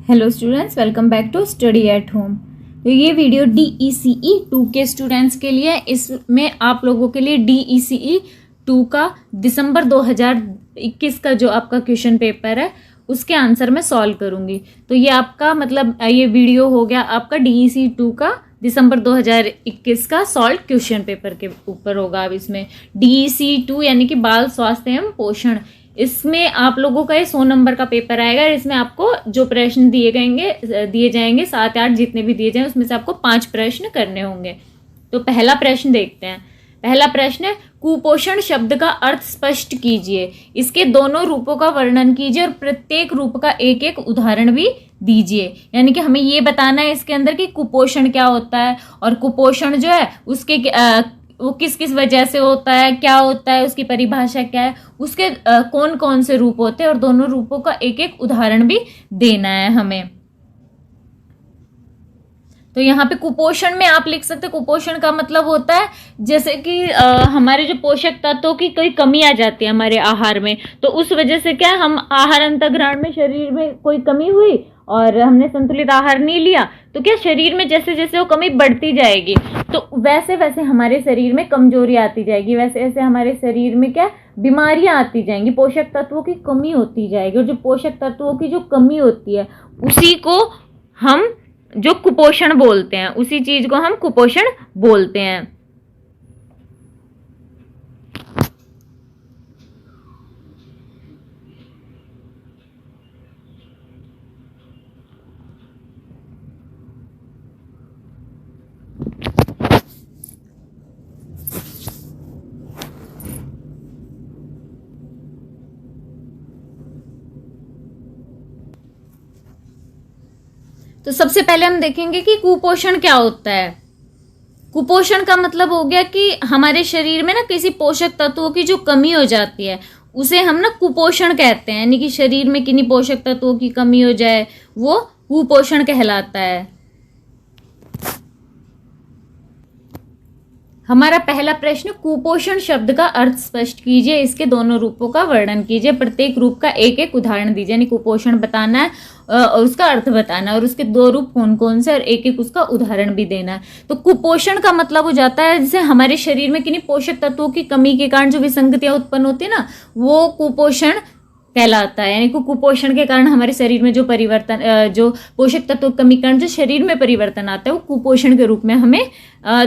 Hello students, welcome back to study at home. तो ये video DECE 2 के students के लिए है। इसमें आप लोगों के लिए DECE 2 का दिसंबर 2021 का जो आपका क्वेश्चन पेपर है उसके आंसर मैं सॉल्व करूंगी। तो ये आपका मतलब ये वीडियो हो गया आपका DECE 2 का दिसंबर 2021 का सॉल्व क्वेश्चन पेपर के ऊपर होगा। अब इसमें DECE 2 यानी कि बाल स्वास्थ्य एवं पोषण, इसमें आप लोगों का ये 100 नंबर का पेपर आएगा। इसमें आपको जो प्रश्न दिए जाएंगे 7 8 जितने भी दिए जाएं उसमें से आपको 5 प्रश्न करने होंगे। तो पहला प्रश्न देखते हैं। पहला प्रश्न है, कुपोषण शब्द का अर्थ स्पष्ट कीजिए। इसके दोनों रूपों का वर्णन कीजिए और प्रत्येक रूप का एक एक उदाहरण भी दीजिए। यानी कि हमें ये बताना है इसके अंदर कि कुपोषण क्या होता है और कुपोषण जो है उसके वो किस किस वजह से होता है, क्या होता है, उसकी परिभाषा क्या है, उसके कौन कौन से रूप होते हैं और दोनों रूपों का एक एक उदाहरण भी देना है हमें। तो यहाँ पे कुपोषण में आप लिख सकते हैं, कुपोषण का मतलब होता है जैसे कि हमारे जो पोषक तत्वों की कोई कमी आ जाती है हमारे आहार में, तो उस वजह से क्या हम आहार अंतर्ग्रहण में शरीर में कोई कमी हुई और हमने संतुलित आहार नहीं लिया तो क्या शरीर में जैसे जैसे वो कमी बढ़ती जाएगी तो वैसे वैसे हमारे शरीर में कमजोरी आती जाएगी, वैसे वैसे हमारे शरीर में क्या बीमारियां आती जाएंगी, पोषक तत्वों की कमी होती जाएगी। और जो पोषक तत्वों की जो कमी होती है उसी को हम जो कुपोषण बोलते हैं, उसी चीज को हम कुपोषण बोलते हैं। तो सबसे पहले हम देखेंगे कि कुपोषण क्या होता है। कुपोषण का मतलब हो गया कि हमारे शरीर में ना किसी पोषक तत्वों की जो कमी हो जाती है उसे हम ना कुपोषण कहते हैं। यानी कि शरीर में किन्हीं पोषक तत्वों की कमी हो जाए वो कुपोषण कहलाता है। हमारा पहला प्रश्न, कुपोषण शब्द का अर्थ स्पष्ट कीजिए। इसके दोनों रूपों का वर्णन कीजिए, प्रत्येक रूप का एक एक उदाहरण दीजिए। यानी कुपोषण बताना है और उसका अर्थ बताना है और उसके दो रूप कौन कौन से और एक एक उसका उदाहरण भी देना है। तो कुपोषण का मतलब हो जाता है जैसे हमारे शरीर में किन्हीं पोषक तत्वों की कमी के कारण जो विसंगतियां उत्पन्न होती है ना, वो कुपोषण कहलाता है। यानी कि कुपोषण के कारण हमारे शरीर में जो परिवर्तन, जो पोषक तत्व कमी के कारण जो शरीर में परिवर्तन आता है वो कुपोषण के रूप में हमें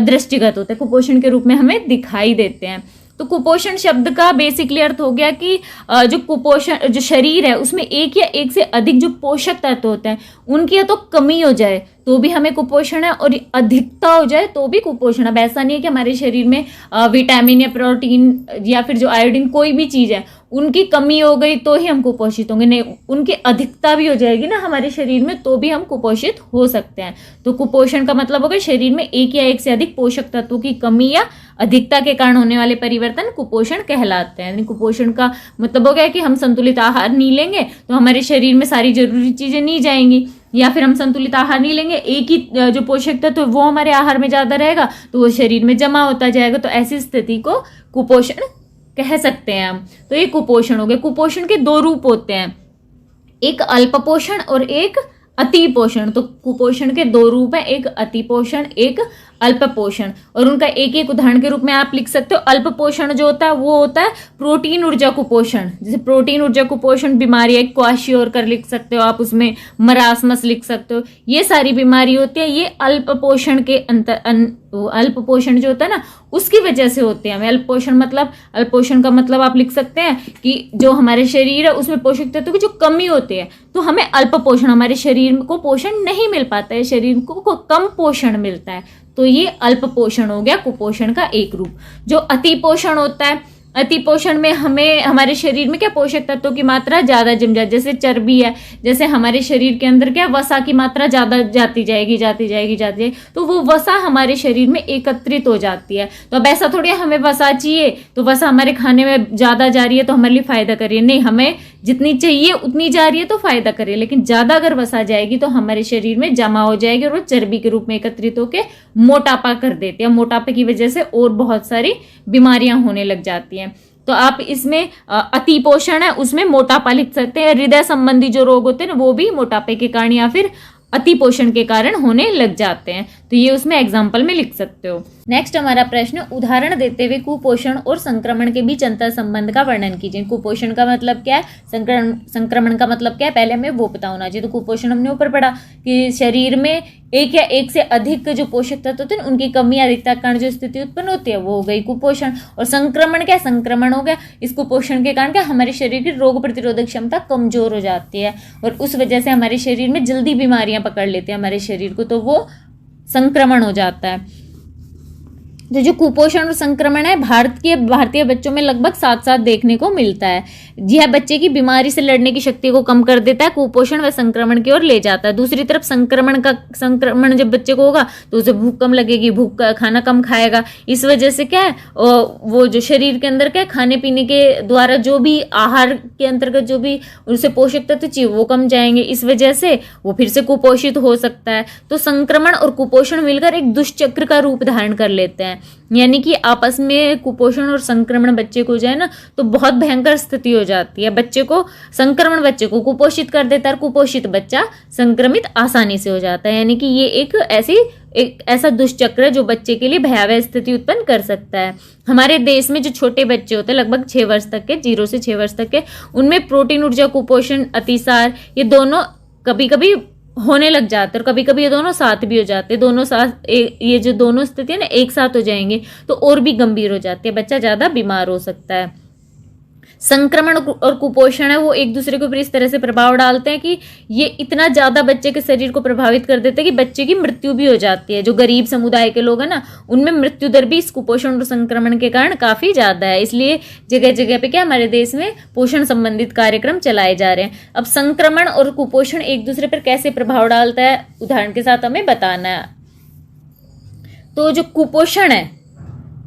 दृष्टिगत होता है, कुपोषण के रूप में हमें दिखाई देते हैं। तो कुपोषण शब्द का बेसिकली अर्थ हो गया कि जो कुपोषण जो शरीर है उसमें एक या एक से अधिक जो पोषक तत्व होते हैं उनकी या तो कमी हो जाए तो भी हमें कुपोषण है और अधिकता हो जाए तो भी कुपोषण। अब ऐसा नहीं है कि हमारे शरीर में विटामिन या प्रोटीन या फिर जो आयोडीन कोई भी चीज है उनकी कमी हो गई तो ही हम कुपोषित होंगे, नहीं, उनकी अधिकता भी हो जाएगी ना हमारे शरीर में तो भी हम कुपोषित हो सकते हैं। तो कुपोषण का मतलब होगा शरीर में एक या एक से अधिक पोषक तत्वों की कमी या अधिकता के कारण होने वाले परिवर्तन कुपोषण कहलाते हैं। यानी कुपोषण का मतलब हो गया कि हम संतुलित आहार नहीं लेंगे तो हमारे शरीर में सारी जरूरी चीजें नहीं जाएंगी, या फिर हम संतुलित आहार नहीं लेंगे, एक ही जो पोषक तत्व वो हमारे आहार में ज्यादा रहेगा तो वो शरीर में जमा होता जाएगा। तो ऐसी स्थिति को कुपोषण कह सकते हैं हम। तो ये कुपोषण हो गया। कुपोषण के दो रूप होते हैं, एक अल्प पोषण और एक अति पोषण। तो कुपोषण के दो रूप हैं, एक अति पोषण एक अल्प पोषण, और उनका एक एक उदाहरण के रूप में आप लिख सकते हो। अल्प पोषण जो होता है वो होता है प्रोटीन ऊर्जा कुपोषण। जैसे प्रोटीन ऊर्जा कुपोषण बीमारी है, क्वाशियोर कर लिख सकते हो आप, उसमें मरासमस लिख सकते हो। ये सारी बीमारी होती है, ये अल्प पोषण के अल्प पोषण जो होता है ना उसकी वजह से होते हैं। हमें अल्प पोषण का मतलब आप लिख सकते हैं कि जो हमारे शरीर है उसमें पोषक तत्वों की जो कमी होती है तो हमें अल्प पोषण, हमारे शरीर को पोषण नहीं मिल पाता है, शरीर को कम पोषण मिलता है, तो ये अल्प पोषण हो गया कुपोषण का एक रूप। जो अति पोषण होता है, अति पोषण में हमें हमारे शरीर में क्या पोषक तत्वों की मात्रा ज्यादा जम जाती है, जैसे चर्बी है, जैसे हमारे शरीर के अंदर क्या वसा की मात्रा ज्यादा जाती जाएगी तो वो वसा हमारे शरीर में एकत्रित हो जाती है। तो अब ऐसा थोड़ी हमें वसा चाहिए तो वसा हमारे खाने में ज्यादा जा रही है तो हमारे लिए फायदा कर रही है, नहीं, हमें जितनी चाहिए उतनी जा रही है तो फायदा कर रही है, लेकिन ज्यादा अगर वसा जाएगी तो हमारे शरीर में जमा हो जाएगी और वो चर्बी के रूप में एकत्रित होकर मोटापा कर देती है। मोटापे की वजह से और बहुत सारी बीमारियां होने लग जाती हैं। तो आप इसमें अतिपोषण है उसमें मोटापा लिख सकते हैं। हृदय संबंधी जो रोग होते हैं ना वो भी मोटापे के कारण या फिर अतिपोषण के कारण होने लग जाते हैं। तो ये उसमें एग्जाम्पल में लिख सकते हो। नेक्स्ट हमारा प्रश्न, उदाहरण देते हुए कुपोषण और संक्रमण के बीच अंतर संबंध का वर्णन कीजिए। कुपोषण का मतलब क्या है, संक्रमण का मतलब क्या है, पहले हमें वो पता होना चाहिए। तो कुपोषण हमने ऊपर पढ़ा कि शरीर में एक या एक से अधिक जो पोषक तत्व होते हैं उनकी कमी या अधिकता के कारण जो स्थिति उत्पन्न होती है वो हो गई कुपोषण। और संक्रमण क्या, संक्रमण हो गया इस कुपोषण के कारण क्या हमारे शरीर की रोग प्रतिरोधक क्षमता कमजोर हो जाती है और उस वजह से हमारे शरीर में जल्दी बीमारियां पकड़ लेते हैं हमारे शरीर को, तो वो संक्रमण हो जाता है। तो जो कुपोषण और संक्रमण है भारतीय बच्चों में लगभग साथ साथ देखने को मिलता है। यह बच्चे की बीमारी से लड़ने की शक्ति को कम कर देता है, कुपोषण व संक्रमण की ओर ले जाता है। दूसरी तरफ संक्रमण जब बच्चे को होगा तो उसे भूख कम लगेगी, खाना कम खाएगा। इस वजह से क्या है वो जो शरीर के अंदर क्या खाने पीने के द्वारा जो भी आहार के अंतर्गत जो भी उसे पोषक तत्व चाहिए वो कम जाएंगे, इस वजह से वो फिर से कुपोषित हो सकता है। तो संक्रमण और कुपोषण मिलकर एक दुष्चक्र का रूप धारण कर लेते हैं, यानी कि आपस में कुपोषण और संक्रमण बच्चे को जाए ना तो बहुत भयंकर स्थिति हो जाती है। बच्चे को संक्रमण बच्चे को कुपोषित कर देता है और कुपोषित बच्चा संक्रमित आसानी से हो जाता है। यानी कि ये एक ऐसा दुष्चक्र है जो बच्चे के लिए भयावह स्थिति उत्पन्न कर सकता है। हमारे देश में जो छोटे बच्चे होते हैं लगभग 6 वर्ष तक के, 0 से 6 वर्ष तक के, उनमें प्रोटीन ऊर्जा कुपोषण अतिसार ये दोनों कभी कभी होने लग जाते हैं और कभी कभी ये दोनों साथ भी हो जाते हैं। दोनों साथ ये जो दोनों स्थिति है ना एक साथ हो जाएंगे तो और भी गंभीर हो जाती है, बच्चा ज्यादा बीमार हो सकता है। संक्रमण और कुपोषण है वो एक दूसरे के ऊपर इस तरह से प्रभाव डालते हैं कि ये इतना ज्यादा बच्चे के शरीर को प्रभावित कर देते हैं कि बच्चे की मृत्यु भी हो जाती है। जो गरीब समुदाय के लोग हैं ना उनमें मृत्यु दर भी इस कुपोषण और संक्रमण के कारण काफी ज्यादा है। इसलिए जगह जगह पे क्या हमारे देश में पोषण संबंधित कार्यक्रम चलाए जा रहे हैं। अब संक्रमण और कुपोषण एक दूसरे पर कैसे प्रभाव डालता है उदाहरण के साथ हमें बताना है। तो जो कुपोषण है,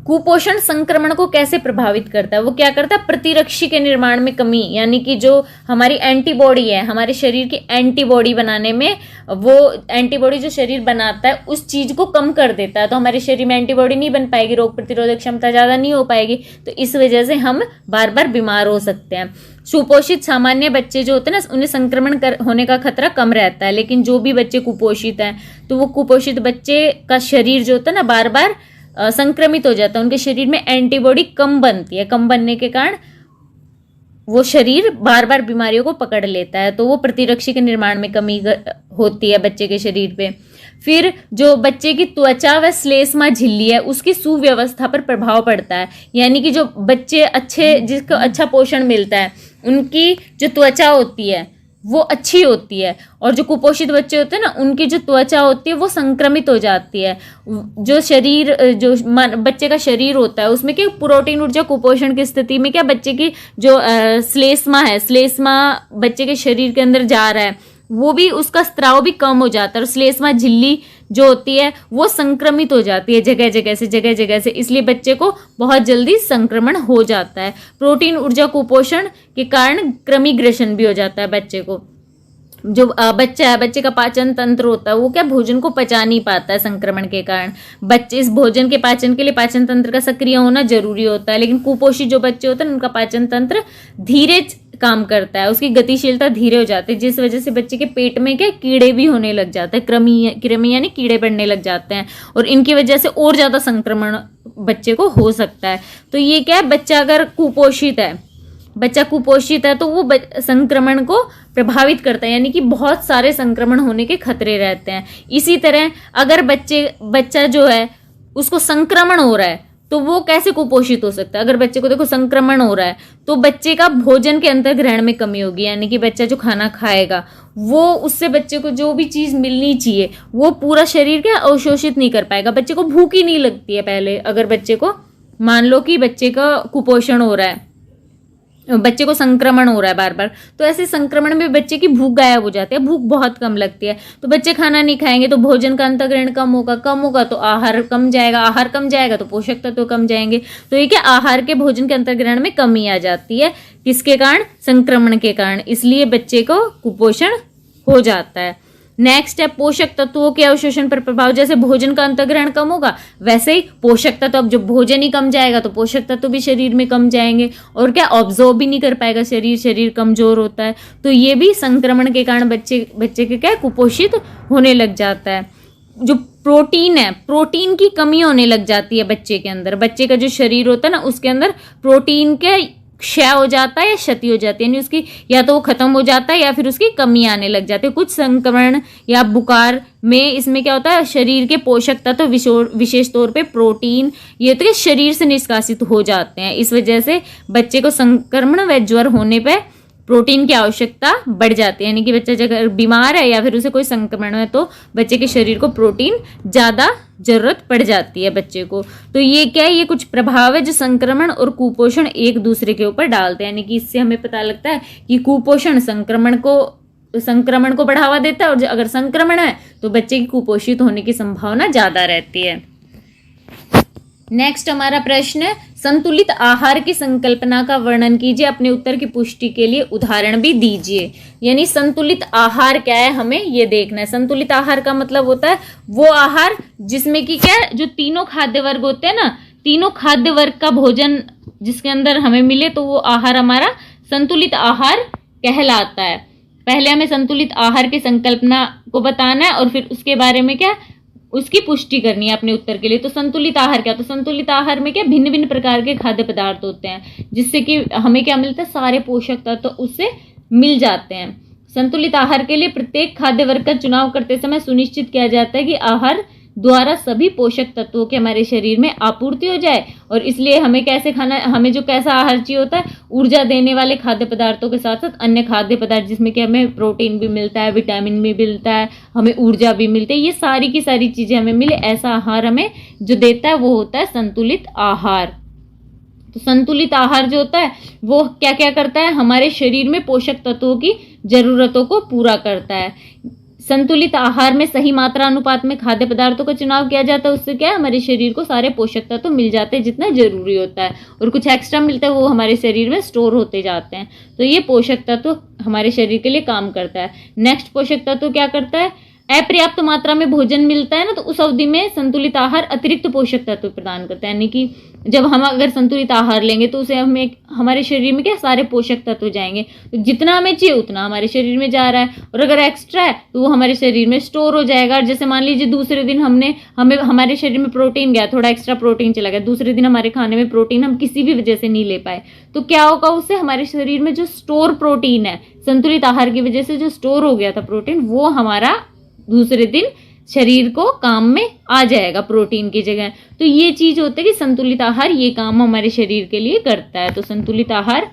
कुपोषण संक्रमण को कैसे प्रभावित करता है, वो क्या करता है, प्रतिरक्षी के निर्माण में कमी, यानी कि जो हमारी एंटीबॉडी है हमारे शरीर की एंटीबॉडी बनाने में, वो एंटीबॉडी जो शरीर बनाता है उस चीज को कम कर देता है। तो हमारे शरीर में एंटीबॉडी नहीं बन पाएगी, रोग प्रतिरोधक क्षमता ज्यादा नहीं हो पाएगी, तो इस वजह से हम बार बार बीमार हो सकते हैं। सुपोषित सामान्य बच्चे जो होते हैं ना उन्हें संक्रमण होने का खतरा कम रहता है, लेकिन जो भी बच्चे कुपोषित हैं तो वो कुपोषित बच्चे का शरीर जो होता है ना बार बार संक्रमित हो जाता है, उनके शरीर में एंटीबॉडी कम बनती है, कम बनने के कारण वो शरीर बार बार बीमारियों को पकड़ लेता है, तो वो प्रतिरक्षी के निर्माण में कमी होती है बच्चे के शरीर पे। फिर जो बच्चे की त्वचा व श्लेष्मा झिल्ली है उसकी सुव्यवस्था पर प्रभाव पड़ता है, यानी कि जो बच्चे जिसको अच्छा पोषण मिलता है उनकी जो त्वचा होती है वो अच्छी होती है, और जो कुपोषित बच्चे होते हैं ना उनकी जो त्वचा होती है वो संक्रमित हो जाती है। जो शरीर जो बच्चे का शरीर होता है उसमें क्या प्रोटीन ऊर्जा कुपोषण की स्थिति में क्या बच्चे की जो श्लेष्मा है, श्लेष्मा बच्चे के शरीर के अंदर जा रहा है वो भी उसका स्त्राव भी कम हो जाता है और श्लेष्मा झिल्ली जो होती है वो संक्रमित हो जाती है जगह जगह से, इसलिए बच्चे को बहुत जल्दी संक्रमण हो जाता है। प्रोटीन ऊर्जा कुपोषण के कारण कृमिग्रसन भी हो जाता है बच्चे को। जो बच्चा है बच्चे का पाचन तंत्र होता है वो क्या भोजन को पचा नहीं पाता है संक्रमण के कारण। बच्चे इस भोजन के पाचन के लिए पाचन तंत्र का सक्रिय होना जरूरी होता है, लेकिन कुपोषित जो बच्चे होते हैं उनका पाचन तंत्र धीरे काम करता है, उसकी गतिशीलता धीरे हो जाती है, जिस वजह से बच्चे के पेट में क्या कीड़े भी होने लग जाते हैं, कृमि यानी कीड़े पड़ने लग जाते हैं, और इनकी वजह से और ज्यादा संक्रमण बच्चे को हो सकता है। तो ये क्या है, बच्चा अगर कुपोषित है तो वो संक्रमण को प्रभावित करता है, यानी कि बहुत सारे संक्रमण होने के खतरे रहते हैं। इसी तरह अगर बच्चा जो है उसको संक्रमण हो रहा है तो वो कैसे कुपोषित हो सकता है। अगर बच्चे को देखो संक्रमण हो रहा है तो बच्चे का भोजन के अंतर ग्रहण में कमी होगी, यानी कि बच्चा जो खाना खाएगा वो उससे बच्चे को जो भी चीज मिलनी चाहिए वो पूरा शरीर क्या अवशोषित नहीं कर पाएगा। बच्चे को भूख ही नहीं लगती है पहले, अगर बच्चे को मान लो कि बच्चे का कुपोषण हो रहा है, बच्चे को संक्रमण हो रहा है बार बार, तो ऐसे संक्रमण में बच्चे की भूख गायब हो जाती है, भूख बहुत कम लगती है, तो बच्चे खाना नहीं खाएंगे तो भोजन का अंतर्ग्रहण कम होगा तो आहार कम जाएगा तो पोषक तत्व कम जाएंगे। तो ये क्या आहार के भोजन के अंतर्ग्रहण में कमी आ जाती है, किसके कारण, संक्रमण के कारण, इसलिए बच्चे को कुपोषण हो जाता है। नेक्स्ट है पोषक तत्वों के अवशोषण पर प्रभाव। जैसे भोजन का अंतर्ग्रहण कम होगा वैसे ही पोषक तत्व, अब जब भोजन ही कम जाएगा तो पोषक तत्व भी शरीर में कम जाएंगे और क्या ऑब्जॉर्ब भी नहीं कर पाएगा शरीर कमजोर होता है। तो ये भी संक्रमण के कारण बच्चे के क्या कुपोषित होने लग जाता है। जो प्रोटीन है, प्रोटीन की कमी होने लग जाती है बच्चे के अंदर। बच्चे का जो शरीर होता है ना उसके अंदर प्रोटीन के क्षय हो जाता है या क्षति हो जाती है, यानी उसकी या तो वो खत्म हो जाता है या फिर उसकी कमी आने लग जाती है। कुछ संक्रमण या बुखार में इसमें क्या होता है, शरीर के पोषक तत्व विशेष तौर पे प्रोटीन ये तो शरीर से निष्कासित हो जाते हैं। इस वजह से बच्चे को संक्रमण व ज्वर होने पे प्रोटीन की आवश्यकता बढ़ जाती है, यानी कि बच्चा अगर बीमार है या फिर उसे कोई संक्रमण है तो बच्चे के शरीर को प्रोटीन ज़्यादा जरूरत पड़ जाती है बच्चे को। तो ये क्या है, ये कुछ प्रभाव है जो संक्रमण और कुपोषण एक दूसरे के ऊपर डालते हैं। यानी कि इससे हमें पता लगता है कि कुपोषण संक्रमण को बढ़ावा देता है और अगर संक्रमण है तो बच्चे की कुपोषित होने की संभावना ज़्यादा रहती है। नेक्स्ट हमारा प्रश्न है, संतुलित आहार की संकल्पना का वर्णन कीजिए। अपने उत्तर की पुष्टि के लिए उदाहरण भी दीजिए। यानी संतुलित आहार क्या है हमें ये देखना है। संतुलित आहार का मतलब होता है वो आहार जिसमें कि क्या है, जो तीनों खाद्य वर्ग होते हैं ना, तीनों खाद्य वर्ग का भोजन जिसके अंदर हमें मिले तो वो आहार हमारा संतुलित आहार कहलाता है। पहले हमें संतुलित आहार की संकल्पना को बताना है और फिर उसके बारे में क्या उसकी पुष्टि करनी है अपने उत्तर के लिए। तो संतुलित आहार क्या, तो संतुलित आहार में क्या भिन्न भिन्न प्रकार के खाद्य पदार्थ होते हैं जिससे कि हमें क्या मिलता है, सारे पोषक तत्व तो उससे मिल जाते हैं। संतुलित आहार के लिए प्रत्येक खाद्य वर्ग का चुनाव करते समय सुनिश्चित किया जाता है कि आहार द्वारा सभी पोषक तत्वों के हमारे शरीर में आपूर्ति हो जाए। और इसलिए हमें कैसे खाना, हमें जो कैसा आहार चाहिए होता है, ऊर्जा देने वाले खाद्य पदार्थों के साथ साथ अन्य खाद्य पदार्थ जिसमें कि हमें प्रोटीन भी मिलता है, विटामिन भी मिलता है, हमें ऊर्जा भी मिलती है, ये सारी की सारी चीजें हमें मिले, ऐसा आहार हमें जो देता है वो होता है संतुलित आहार। तो संतुलित आहार जो होता है वो क्या क्या करता है, हमारे शरीर में पोषक तत्वों की जरूरतों को पूरा करता है। संतुलित आहार में सही मात्रा अनुपात में खाद्य पदार्थों का चुनाव किया जाता है, उससे क्या है हमारे शरीर को सारे पोषक तत्व मिल जाते हैं जितना जरूरी होता है, और कुछ एक्स्ट्रा मिलता है वो हमारे शरीर में स्टोर होते जाते हैं। तो ये पोषक तत्व हमारे शरीर के लिए काम करता है। नेक्स्ट पोषक तत्व क्या करता है, अपर्याप्त मात्रा में भोजन मिलता है ना, तो उस अवधि में संतुलित आहार अतिरिक्त पोषक तत्व प्रदान करता है। यानी कि जब हम अगर संतुलित आहार लेंगे तो उसे हमें हमारे शरीर में क्या सारे पोषक तत्व जाएंगे, तो जितना हमें चाहिए उतना हमारे शरीर में जा रहा है, और अगर एक्स्ट्रा है तो वो हमारे शरीर में स्टोर हो जाएगा। और जैसे मान लीजिए दूसरे दिन हमें हमारे शरीर में प्रोटीन गया, थोड़ा एक्स्ट्रा प्रोटीन चला गया, दूसरे दिन हमारे खाने में प्रोटीन हम किसी भी वजह से नहीं ले पाए, तो क्या होगा, उससे हमारे शरीर में जो स्टोर प्रोटीन है संतुलित आहार की वजह से जो स्टोर हो गया था प्रोटीन, वो हमारा दूसरे दिन शरीर को काम में आ जाएगा प्रोटीन की जगह। तो ये चीज होता है कि संतुलित आहार ये काम हमारे शरीर के लिए करता है। तो संतुलित आहार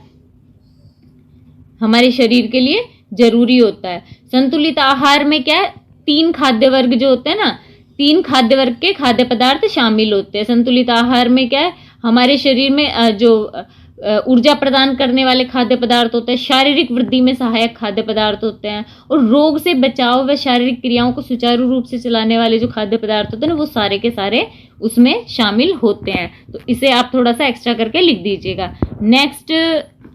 हमारे शरीर के लिए जरूरी होता है। संतुलित आहार में क्या है, 3 खाद्य वर्ग जो होते हैं ना, 3 खाद्य वर्ग के खाद्य पदार्थ शामिल होते हैं। संतुलित आहार में क्या है, हमारे शरीर में जो ऊर्जा प्रदान करने वाले खाद्य पदार्थ होते हैं, शारीरिक वृद्धि में सहायक खाद्य पदार्थ होते हैं, और रोग से बचाव व शारीरिक क्रियाओं को सुचारू रूप से चलाने वाले जो खाद्य पदार्थ होते हैं ना, वो सारे के सारे उसमें शामिल होते हैं। तो इसे आप थोड़ा सा एक्स्ट्रा करके लिख दीजिएगा। नेक्स्ट,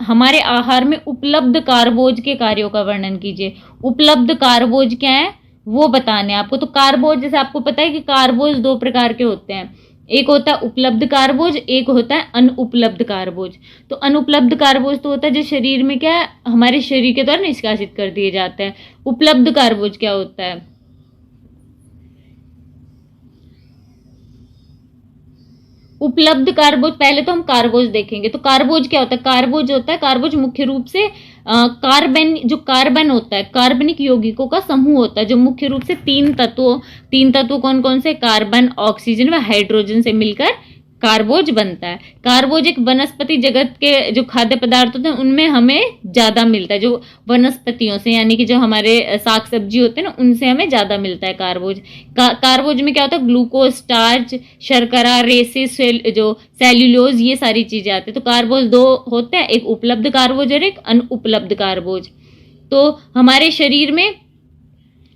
हमारे आहार में उपलब्ध कार्बोज के कार्यों का वर्णन कीजिए। उपलब्ध कार्बोज क्या है वो बताने आपको। तो कार्बोज, जैसे आपको पता है कि कार्बोज 2 प्रकार के होते हैं, एक होता है उपलब्ध कार्बोज, एक होता है अनुपलब्ध कार्बोज। तो अनुपलब्ध कार्बोज तो होता है जो शरीर में क्या है, हमारे शरीर के द्वारा निष्कासित कर दिए जाते हैं। उपलब्ध कार्बोज क्या होता है, उपलब्ध कार्बोज, पहले तो हम कार्बोज देखेंगे। तो कार्बोज क्या होता है, कार्बोज होता है, कार्बोज मुख्य रूप से कार्बन होता है, कार्बनिक यौगिकों का समूह होता है जो मुख्य रूप से 3 तत्वों कौन कौन से, कार्बन, ऑक्सीजन व हाइड्रोजन से मिलकर कार्बोज बनता है। कार्बोज एक वनस्पति जगत के जो खाद्य पदार्थ होते हैं उनमें हमें ज्यादा मिलता है, जो वनस्पतियों से, यानी कि जो हमारे साग सब्जी होते हैं ना उनसे हमें ज्यादा मिलता है कार्बोज। कार्बोज में क्या होता है, ग्लूकोज, स्टार्च, शर्करा, रेसिस, जो सेल्यूलोज, ये सारी चीजें आती है। तो कार्बोज 2 होते हैं, एक उपलब्ध कार्बोज और एक अनुपलब्ध कार्बोज। तो हमारे शरीर में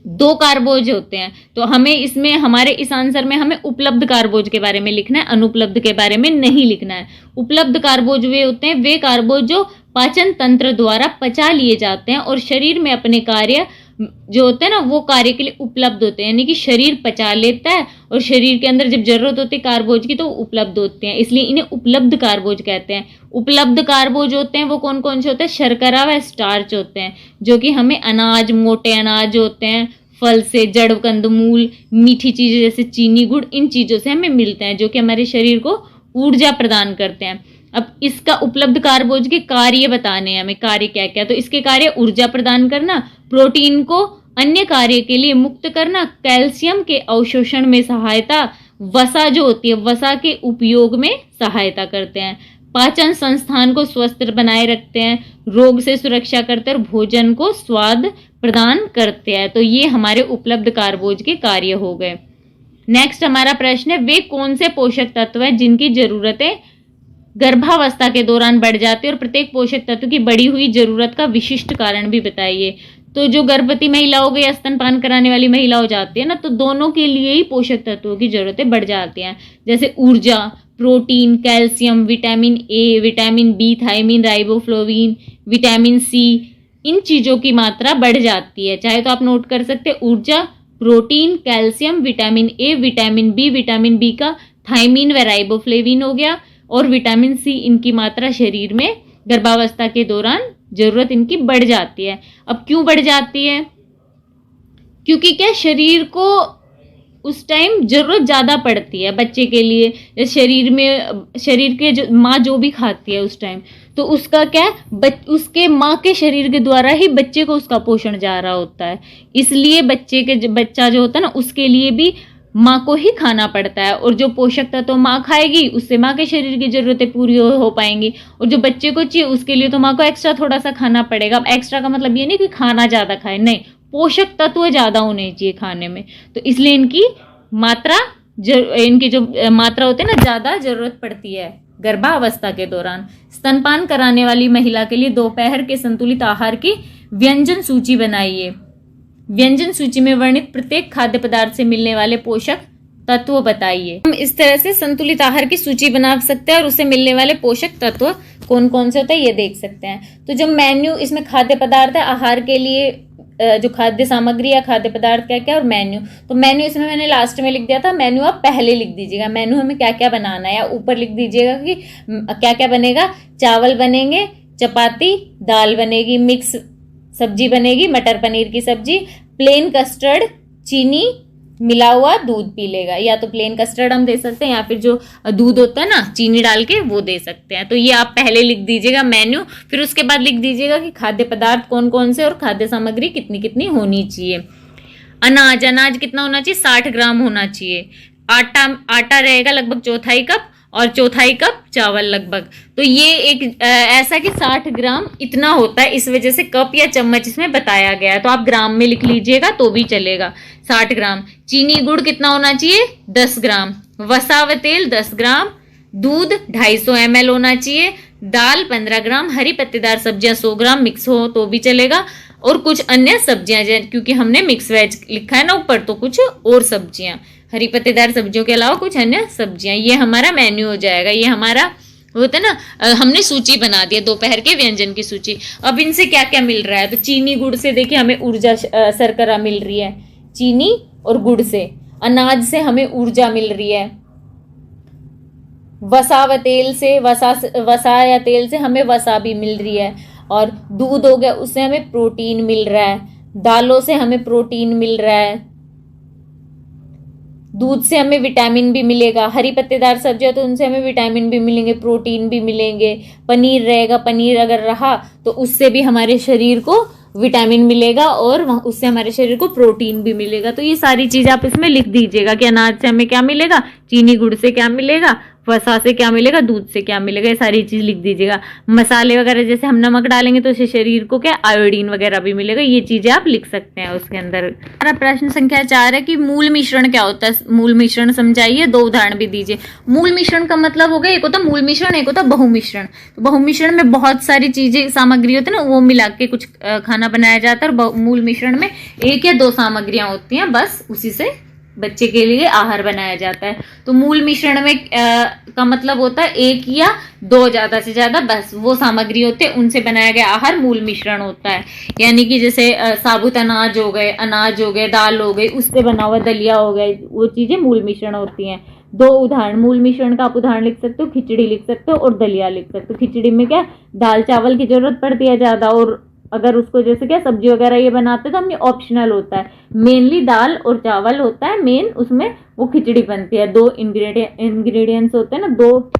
2 कार्बोज होते हैं, तो हमें इसमें हमारे इस आंसर में हमें उपलब्ध कार्बोज के बारे में लिखना है, अनुपलब्ध के बारे में नहीं लिखना है। उपलब्ध कार्बोज वे होते हैं, वे कार्बोज जो पाचन तंत्र द्वारा पचा लिए जाते हैं और शरीर में अपने कार्य जो होते हैं ना वो कार्य के लिए उपलब्ध होते हैं, यानी कि शरीर पचा लेता है और शरीर के अंदर जब जरूरत होती है कार्बोज की तो उपलब्ध होते हैं, इसलिए इन्हें उपलब्ध कार्बोज कहते हैं। उपलब्ध कार्बोज होते हैं वो कौन कौन से होते हैं? शर्करा व स्टार्च होते हैं, जो कि हमें अनाज, मोटे अनाज होते हैं, फल से, जड़ कंदमूल, मीठी चीजें जैसे चीनी, गुड़, इन चीजों से हमें मिलते हैं, जो कि हमारे शरीर को ऊर्जा प्रदान करते हैं। अब इसका उपलब्ध कार्बोज के कार्य बताने हैं हमें, कार्य क्या क्या? तो इसके कार्य ऊर्जा प्रदान करना, प्रोटीन को अन्य कार्य के लिए मुक्त करना, कैल्शियम के अवशोषण में सहायता, वसा जो होती है वसा के उपयोग में सहायता करते हैं, पाचन संस्थान को स्वस्थ बनाए रखते हैं, रोग से सुरक्षा करते हैं और भोजन को स्वाद प्रदान करते हैं। तो ये हमारे उपलब्ध कार्बोज के कार्य हो गए। नेक्स्ट हमारा प्रश्न है, वे कौन से पोषक तत्व हैं जिनकी जरूरतें गर्भावस्था के दौरान बढ़ जाती है और प्रत्येक पोषक तत्व की बढ़ी हुई जरूरत का विशिष्ट कारण भी बताइए। तो जो गर्भवती महिला हो गई या स्तनपान कराने वाली महिला हो जाती है ना, तो दोनों के लिए ही पोषक तत्वों की जरूरतें बढ़ जाती हैं, जैसे ऊर्जा, protein, calcium, vitamin A, vitamin B, thiamine, riboflavin, vitamin C, इन चीजों की मात्रा बढ़ जाती है। चाहे तो आप नोट कर सकते हैं, ऊर्जा, protein, calcium, vitamin A, vitamin B का थायमिन व राइबोफ्लेविन हो गया, और विटामिन सी, इनकी मात्रा शरीर में गर्भावस्था के दौरान जरूरत इनकी बढ़ जाती है। अब क्यों बढ़ जाती है? क्योंकि क्या शरीर को उस टाइम जरूरत ज्यादा पड़ती है बच्चे के लिए, शरीर के जो माँ जो भी खाती है उस टाइम, तो उसका क्या उसके माँ के शरीर के द्वारा ही बच्चे को उसका पोषण जा रहा होता है, इसलिए बच्चा जो होता है ना उसके लिए भी माँ को ही खाना पड़ता है, और जो पोषक तत्व माँ खाएगी उससे माँ के शरीर की जरूरतें पूरी हो पाएंगी, और जो बच्चे को चाहिए उसके लिए तो माँ को एक्स्ट्रा थोड़ा सा खाना पड़ेगा। अब एक्स्ट्रा का मतलब ये नहीं कि खाना ज्यादा खाए, नहीं, पोषक तत्व ज्यादा होने चाहिए खाने में, तो इसलिए इनकी जो मात्रा होती है ना ज्यादा जरूरत पड़ती है गर्भावस्था के दौरान। स्तनपान कराने वाली महिला के लिए दोपहर के संतुलित आहार की व्यंजन सूची बनाइए। व्यंजन सूची में वर्णित प्रत्येक खाद्य पदार्थ से मिलने वाले पोषक तत्व बताइए। हम इस तरह से संतुलित आहार की सूची बना सकते हैं और उससे मिलने वाले पोषक तत्व कौन कौन से होते हैं ये देख सकते हैं। तो जो मेन्यू, इसमें खाद्य पदार्थ है, आहार के लिए जो खाद्य सामग्री या खाद्य पदार्थ क्या क्या, और मेन्यू। तो मेन्यू इसमें मैंने लास्ट में लिख दिया था, मेन्यू आप पहले लिख दीजिएगा, मेन्यू हमें क्या क्या बनाना है, या ऊपर लिख दीजिएगा कि क्या क्या बनेगा। चावल बनेंगे, चपाती, दाल बनेगी, मिक्स सब्जी बनेगी, मटर पनीर की सब्जी, प्लेन कस्टर्ड, चीनी मिला हुआ दूध पी लेगा, या तो प्लेन कस्टर्ड हम दे सकते हैं या फिर जो दूध होता है ना चीनी डाल के वो दे सकते हैं। तो ये आप पहले लिख दीजिएगा मेन्यू, फिर उसके बाद लिख दीजिएगा कि खाद्य पदार्थ कौन कौन से और खाद्य सामग्री कितनी कितनी होनी चाहिए। अनाज कितना होना चाहिए? 60 ग्राम होना चाहिए। आटा रहेगा लगभग चौथाई कप, और चौथाई कप चावल लगभग। तो ये एक ऐसा कि 60 ग्राम इतना होता है, इस वजह से कप या चम्मच इसमें बताया गया है, तो आप ग्राम में लिख लीजिएगा तो भी चलेगा। 60 ग्राम। चीनी गुड़ कितना होना चाहिए? 10 ग्राम। वसा व तेल 10 ग्राम। दूध 250 ml होना चाहिए। दाल 15 ग्राम। हरी पत्तेदार सब्जियां 100 ग्राम, मिक्स हो तो भी चलेगा। और कुछ अन्य सब्जियां, क्योंकि हमने मिक्स वेज लिखा है ना ऊपर, तो कुछ और सब्जियां, हरी पत्तेदार सब्जियों के अलावा कुछ अन्य सब्जियां। ये हमारा मेन्यू हो जाएगा। ये हमारा होता है ना, हमने सूची बना दी है दोपहर के व्यंजन की सूची। अब इनसे क्या क्या मिल रहा है? तो चीनी गुड़ से देखिए हमें ऊर्जा, शर्करा मिल रही है चीनी और गुड़ से। अनाज से हमें ऊर्जा मिल रही है। वसा व तेल से, वसा या तेल से हमें वसा भी मिल रही है। और दूध हो गया, उससे हमें प्रोटीन मिल रहा है। दालों से हमें प्रोटीन मिल रहा है। दूध से हमें विटामिन भी मिलेगा। हरी पत्तेदार सब्जियां तो उनसे हमें विटामिन भी मिलेंगे, प्रोटीन भी मिलेंगे। पनीर रहेगा, पनीर अगर रहा तो उससे भी हमारे शरीर को विटामिन मिलेगा और उससे हमारे शरीर को प्रोटीन भी मिलेगा। तो ये सारी चीज आप इसमें लिख दीजिएगा कि अनाज से हमें क्या मिलेगा, चीनी गुड़ से क्या मिलेगा, वसा से क्या मिलेगा, दूध से क्या मिलेगा, ये सारी चीज लिख दीजिएगा। मसाले वगैरह जैसे हम नमक डालेंगे तो उससे शरीर को क्या आयोडीन वगैरह भी मिलेगा, ये चीजें आप लिख सकते हैं उसके अंदर। हमारा प्रश्न संख्या 4 है कि मूल मिश्रण क्या होता है, मूल मिश्रण समझाइए, 2 उदाहरण भी दीजिए। मूल मिश्रण का मतलब हो गया, एक होता मूल मिश्रण, एक होता बहुमिश्रण। तो बहुमिश्रण में बहुत सारी चीजें, सामग्री होती है ना, वो मिला के कुछ खाना बनाया जाता है। और मूल मिश्रण में 1 या 2 सामग्रियां होती हैं, बस उसी से बच्चे के लिए आहार बनाया जाता है। तो मूल मिश्रण में का मतलब होता है एक या दो, ज्यादा से ज्यादा बस वो सामग्री होते हैं उनसे बनाया गया आहार मूल मिश्रण होता है। यानी कि जैसे साबुत अनाज हो गए, दाल हो गई, उससे बना हुआ दलिया हो गया, वो चीजें मूल मिश्रण होती हैं। दो उदाहरण मूल मिश्रण का आप उदाहरण लिख सकते हो, खिचड़ी लिख सकते हो और दलिया लिख सकते हो। खिचड़ी में क्या दाल चावल की जरूरत पड़ती है ज्यादा, और अगर उसको जैसे क्या सब्जी वगैरह ये बनाते हैं तो हमें ऑप्शनल होता है, मेनली दाल और चावल होता है मेन, उसमें वो खिचड़ी बनती है। दो इंग्रेडिएंट्स होते हैं ना, दो,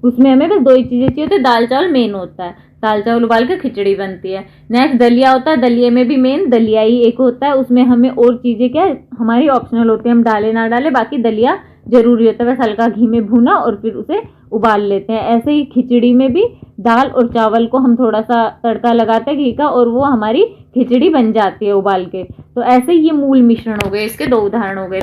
उसमें हमें बस दो ही चीजें चाहिए होती है, दाल चावल मेन होता है, दाल चावल उबाल कर खिचड़ी बनती है। नेक्स्ट दलिया होता है, दलिये में भी मेन दलिया ही एक होता है, उसमें हमें और चीजें क्या हमारी ऑप्शनल होती है, हम डाले ना डाले, बाकी दलिया जरूरी होता है, बस हल्का घी में भुना और फिर उसे उबाल लेते हैं। ऐसे ही खिचड़ी में भी दाल और चावल को हम थोड़ा सा तड़का लगाते हैं घी का और वो हमारी खिचड़ी बन जाती है उबाल के। तो ऐसे ये मूल मिश्रण हो गए, इसके दो उदाहरण हो गए।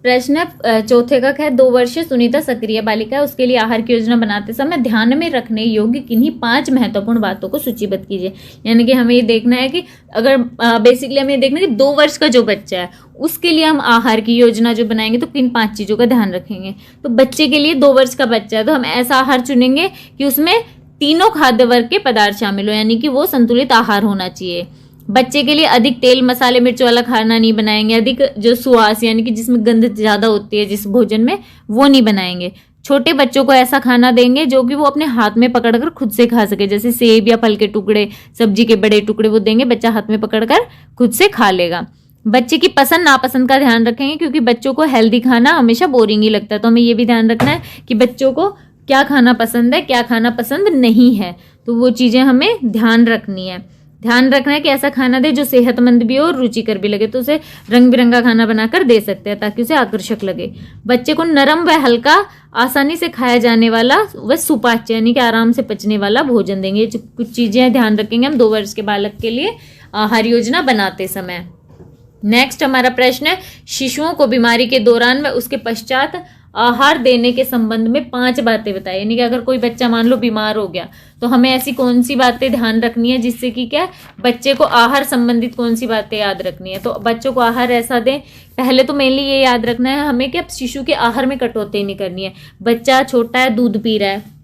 प्रश्न चौथे का है 2 वर्षीय सुनीता सक्रिय बालिका है, उसके लिए आहार की योजना बनाते समय ध्यान में रखने योग्य किन्हीं 5 महत्वपूर्ण बातों को सूचीबद्ध कीजिए। यानी कि हमें ये देखना है कि अगर बेसिकली हमें ये देखना है कि 2 वर्ष का जो बच्चा है उसके लिए हम आहार की योजना जो बनाएंगे तो किन 5 चीजों का ध्यान रखेंगे। तो बच्चे के लिए 2 वर्ष का बच्चा है तो हम ऐसा आहार चुनेंगे कि उसमें तीनों खाद्य वर्ग के पदार्थ शामिल हो, यानी कि वो संतुलित आहार होना चाहिए। बच्चे के लिए अधिक तेल मसाले मिर्च वाला खाना नहीं बनाएंगे, अधिक जो सुवास यानी कि जिसमें गंध ज्यादा होती है जिस भोजन में, वो नहीं बनाएंगे। छोटे बच्चों को ऐसा खाना देंगे जो कि वो अपने हाथ में पकड़कर खुद से खा सके, जैसे सेब या फल के टुकड़े, सब्जी के बड़े टुकड़े वो देंगे, बच्चा हाथ में पकड़कर खुद से खा लेगा। बच्चे की पसंद नापसंद का ध्यान रखेंगे क्योंकि बच्चों को हेल्दी खाना हमेशा बोरिंग ही लगता है, तो हमें ये भी ध्यान रखना है कि बच्चों को क्या खाना पसंद है, क्या खाना पसंद नहीं है, तो वो चीजें हमें ध्यान रखनी है। ध्यान रखना है कि ऐसा खाना दे जो सेहतमंद भी हो और रुचिकर भी लगे, तो उसे रंग बिरंगा खाना बनाकर दे सकते हैं ताकि उसे आकर्षक लगे। बच्चे को नरम व हल्का आसानी से खाया जाने वाला व सुपाच्य यानी कि आराम से पचने वाला भोजन देंगे। जो कुछ चीजें ध्यान रखेंगे हम 2 वर्ष के बालक के लिए आहार योजना बनाते समय। नेक्स्ट हमारा प्रश्न है शिशुओं को बीमारी के दौरान व उसके पश्चात आहार देने के संबंध में 5 बातें बताएं। यानी कि अगर कोई बच्चा मान लो बीमार हो गया तो हमें ऐसी कौन सी बातें ध्यान रखनी है जिससे कि क्या बच्चे को आहार संबंधित कौन सी बातें याद रखनी है। तो बच्चों को आहार ऐसा दें, पहले तो मेनली ये याद रखना है हमें कि अब शिशु के आहार में कटौती नहीं करनी है। बच्चा छोटा है, दूध पी रहा है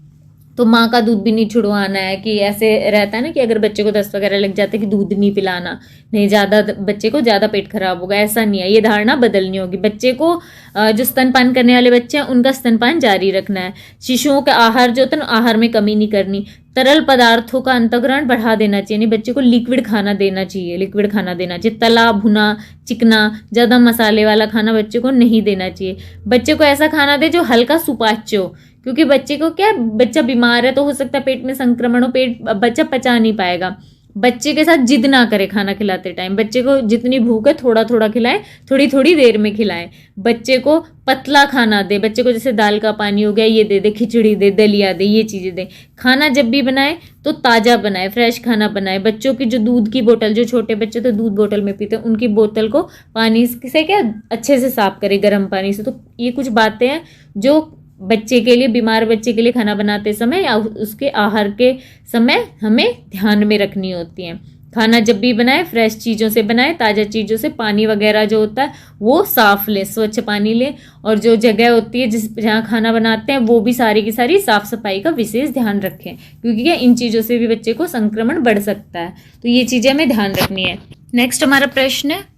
तो माँ का दूध भी नहीं छुड़वाना है, कि ऐसे रहता है ना कि अगर बच्चे को दस्त वगैरह लग जाते कि दूध नहीं पिलाना, नहीं ज़्यादा बच्चे को ज़्यादा पेट खराब होगा, ऐसा नहीं है। ये धारणा बदलनी होगी। बच्चे को जो स्तनपान करने वाले बच्चे हैं उनका स्तनपान जारी रखना है। शिशुओं का आहार जो होता है ना, आहार में कमी नहीं करनी। तरल पदार्थों का अंतःग्रहण बढ़ा देना चाहिए, यानी बच्चे को लिक्विड खाना देना चाहिए। तला भुना चिकना ज़्यादा मसाले वाला खाना बच्चे को नहीं देना चाहिए। बच्चे को ऐसा खाना दे जो हल्का सुपाच्य हो, क्योंकि बच्चे को क्या, बच्चा बीमार है तो हो सकता है पेट में संक्रमण हो, बच्चा पचा नहीं पाएगा। बच्चे के साथ जिद ना करे खाना खिलाते टाइम। बच्चे को जितनी भूख है थोड़ा थोड़ा खिलाएं, थोड़ी थोड़ी देर में खिलाएं। बच्चे को पतला खाना दे, बच्चे को जैसे दाल का पानी हो गया ये दे दे, खिचड़ी दे, दलिया दे, ये चीज़ें दे। खाना जब भी बनाए तो ताज़ा बनाए, फ्रेश खाना बनाए। बच्चों की जो दूध की बोतल, जो छोटे बच्चे तो दूध बोतल में पीते हैं, उनकी बोतल को पानी से क्या अच्छे से साफ करे, गर्म पानी से। तो ये कुछ बातें हैं जो बच्चे के लिए, बीमार बच्चे के लिए खाना बनाते समय या उसके आहार के समय हमें ध्यान में रखनी होती हैं। खाना जब भी बनाए फ्रेश चीज़ों से बनाए, ताज़ा चीज़ों से। पानी वगैरह जो होता है वो साफ ले, स्वच्छ पानी ले, और जो जगह होती है जहाँ खाना बनाते हैं वो भी सारी की सारी साफ सफाई का विशेष ध्यान रखें, क्योंकि क्या इन चीज़ों से भी बच्चे को संक्रमण बढ़ सकता है। तो ये चीज़ें हमें ध्यान रखनी है। नेक्स्ट हमारा प्रश्न है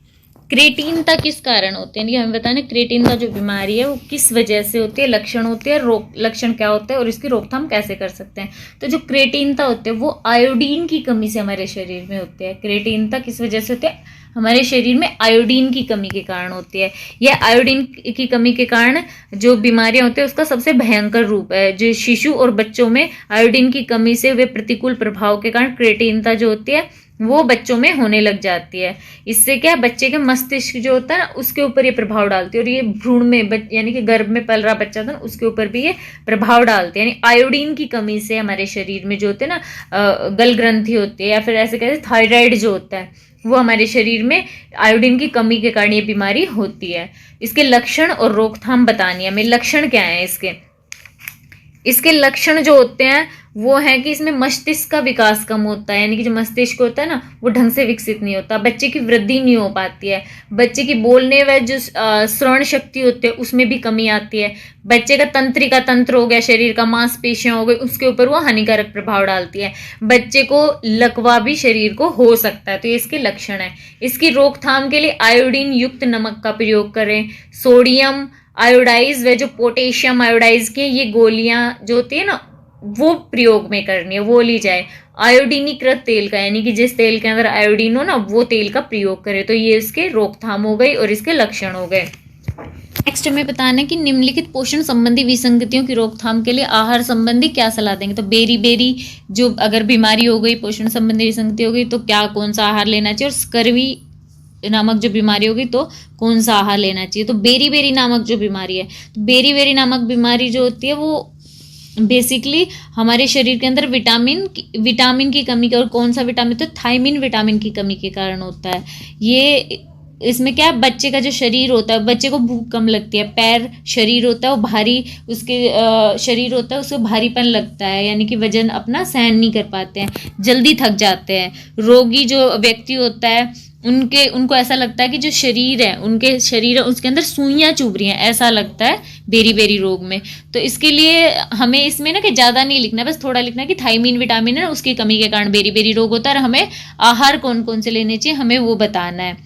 क्रेटीनता किस कारण होती है, यानी हमें बताना क्रेटीनता जो बीमारी है वो किस वजह से होती है, लक्षण होते हैं, लक्षण क्या होते हैं और इसकी रोकथाम कैसे कर सकते हैं। तो जो क्रेटीनता होते हैं वो आयोडीन की कमी से हमारे शरीर में होते हैं। क्रेटीनता किस वजह से होती है, हमारे शरीर में आयोडीन की कमी के कारण होती है। यह आयोडीन की कमी के कारण जो बीमारियां होती है उसका सबसे भयंकर रूप है। जो शिशु और बच्चों में आयोडीन की कमी से वे प्रतिकूल प्रभाव के कारण क्रेटीनता जो होती है वो बच्चों में होने लग जाती है। इससे क्या बच्चे के मस्तिष्क जो होता है ना उसके ऊपर ये प्रभाव डालती है, और ये भ्रूण में यानी कि गर्भ में पल रहा बच्चा था उसके ऊपर भी ये प्रभाव डालते हैं। यानी आयोडीन की कमी से हमारे शरीर में जो होते हैं ना गल ग्रंथि होती है, या फिर ऐसे कहते हैं थायराइड जो होता है वो हमारे शरीर में आयोडीन की कमी के कारण ये बीमारी होती है। इसके लक्षण और रोकथाम बतानी है हमें। लक्षण क्या है इसके, इसके लक्षण जो होते हैं वो है कि इसमें मस्तिष्क का विकास कम होता है, यानी कि जो मस्तिष्क होता है ना वो ढंग से विकसित नहीं होता, बच्चे की वृद्धि नहीं हो पाती है, बच्चे की बोलने व जो श्रवण शक्ति होती है उसमें भी कमी आती है, बच्चे का तंत्रिका तंत्र हो गया, शरीर का मांसपेशियां हो गई, उसके ऊपर वो हानिकारक प्रभाव डालती है, बच्चे को लकवा भी शरीर को हो सकता है। तो ये इसके लक्षण है। इसकी रोकथाम के लिए आयोडीन युक्त नमक का प्रयोग करें। सोडियम आयोडाइज व जो पोटेशियम आयोडाइज की ये गोलियां जो होती है ना वो प्रयोग में करनी है, वो ली जाए। आयोडीनीकृत तेल का, यानी कि जिस तेल के अंदर आयोडीन हो ना वो तेल का प्रयोग करें। तो ये इसके रोकथाम हो गई और इसके लक्षण हो गए। नेक्स्ट हमें बताना है कि निम्नलिखित पोषण संबंधी विसंगतियों की रोकथाम के लिए आहार संबंधी क्या सलाह देंगे। तो बेरी बेरी जो अगर बीमारी हो गई, पोषण संबंधी विसंगति हो गई तो क्या कौन सा आहार लेना चाहिए, और स्कर्वी नामक जो बीमारी होगी तो कौन सा आहार लेना चाहिए। तो बेरी बेरी नामक जो बीमारी है, तो बेरी बेरी नामक बीमारी जो होती है वो बेसिकली हमारे शरीर के अंदर विटामिन की कमी का, और कौन सा विटामिन, तो थायमिन विटामिन की कमी के कारण होता है। ये इसमें क्या है, बच्चे का जो शरीर होता है, बच्चे को भूख कम लगती है, पैर शरीर होता है वो भारी, उसके शरीर होता है उसको भारीपन लगता है, यानी कि वजन अपना सहन नहीं कर पाते हैं, जल्दी थक जाते हैं। रोगी जो व्यक्ति होता है उनको ऐसा लगता है कि जो शरीर है उनके शरीर है उसके अंदर सुइयां चुभ रही हैं, ऐसा लगता है बेरी बेरी रोग में। तो इसके लिए हमें इसमें ना कि ज़्यादा नहीं लिखना है, बस थोड़ा लिखना है कि थायमीन विटामिन है ना उसकी कमी के कारण बेरी बेरी रोग होता है, और हमें आहार कौन कौन से लेने चाहिए हमें वो बताना है।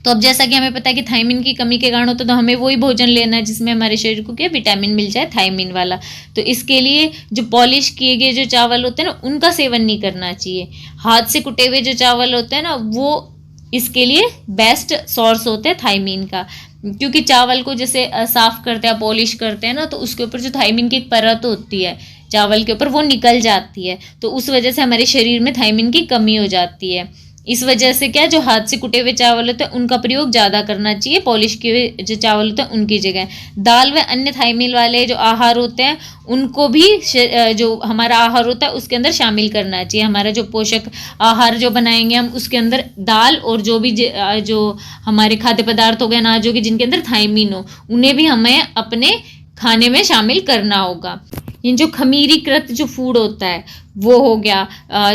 तो अब जैसा कि हमें पता है कि थायमीन की कमी के कारण होता है तो हमें वही भोजन लेना है जिसमें हमारे शरीर को क्या विटामिन मिल जाए, थायमीन वाला। तो इसके लिए जो पॉलिश किए गए जो चावल होते हैं ना उनका सेवन नहीं करना चाहिए। हाथ से कुटे हुए जो चावल होते हैं ना वो इसके लिए बेस्ट सोर्स होते हैं थायमीन का, क्योंकि चावल को जैसे साफ करते हैं, पॉलिश करते हैं ना, तो उसके ऊपर जो थायमीन की एक परत होती है चावल के ऊपर वो निकल जाती है, तो उस वजह से हमारे शरीर में थायमीन की कमी हो जाती है। इस वजह से क्या जो हाथ से कुटे हुए चावल होते हैं उनका प्रयोग ज़्यादा करना चाहिए, पॉलिश किए हुए जो चावल होते हैं उनकी जगह। दाल व अन्य थायमीन वाले जो आहार होते हैं उनको भी जो हमारा आहार होता है उसके अंदर शामिल करना चाहिए। हमारा जो पोषक आहार जो बनाएंगे हम उसके अंदर दाल और जो भी जो हमारे खाद्य पदार्थ हो गए अनाजों के जिनके अंदर थायमीन हो उन्हें भी हमें अपने खाने में शामिल करना होगा। ये जो खमीरीकृत जो फूड होता है वो हो गया,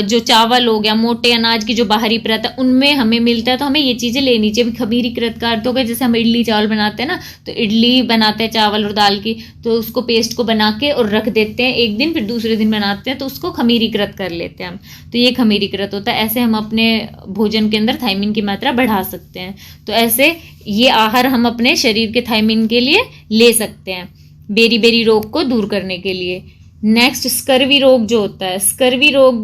जो चावल हो गया, मोटे अनाज की जो बाहरी परत है उनमें हमें मिलता है, तो हमें ये चीज़ें लेनी चाहिए। खमीरीकृत का अर्थ हो गया जैसे हम इडली चावल बनाते हैं ना, तो इडली बनाते हैं चावल और दाल की, तो उसको पेस्ट को बना के और रख देते हैं एक दिन, फिर दूसरे दिन बनाते हैं तो उसको खमीरीकृत कर लेते हैं हम, तो ये खमीरीकृत होता है। ऐसे हम अपने भोजन के अंदर थायमीन की मात्रा बढ़ा सकते हैं। तो ऐसे ये आहार हम अपने शरीर के थायमीन के लिए ले सकते हैं बेरी बेरी रोग को दूर करने के लिए। नेक्स्ट स्कर्वी रोग जो होता है, स्कर्वी रोग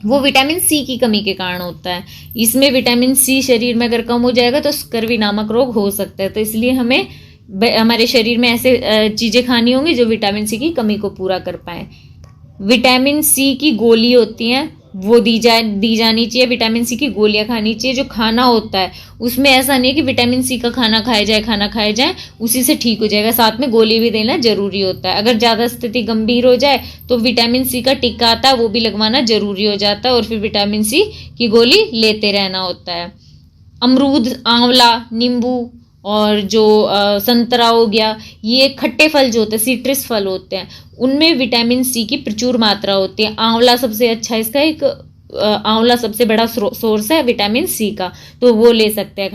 वो विटामिन सी की कमी के कारण होता है। इसमें विटामिन सी शरीर में अगर कम हो जाएगा तो स्कर्वी नामक रोग हो सकता है। तो इसलिए हमें हमारे शरीर में ऐसे चीज़ें खानी होंगी जो विटामिन सी की कमी को पूरा कर पाए। विटामिन सी की गोली होती हैं वो दी जानी चाहिए, विटामिन सी की गोलियां खानी चाहिए। जो खाना होता है उसमें ऐसा नहीं है कि विटामिन सी का खाना खाया जाए उसी से ठीक हो जाएगा, साथ में गोली भी देना जरूरी होता है। अगर ज़्यादा स्थिति गंभीर हो जाए तो विटामिन सी का टिक्का आता है वो भी लगवाना जरूरी हो जाता है, और फिर विटामिन सी की गोली लेते रहना होता है। अमरूद, आंवला, नींबू और जो संतरा हो गया, ये खट्टे फल जो होते हैं, सिट्रस फल होते हैं, उनमें विटामिन सी की प्रचुर मात्रा होती है। आंवला सबसे अच्छा, इसका एक आंवला सबसे बड़ा सोर्स है विटामिन सी का, तो वो ले सकते हैं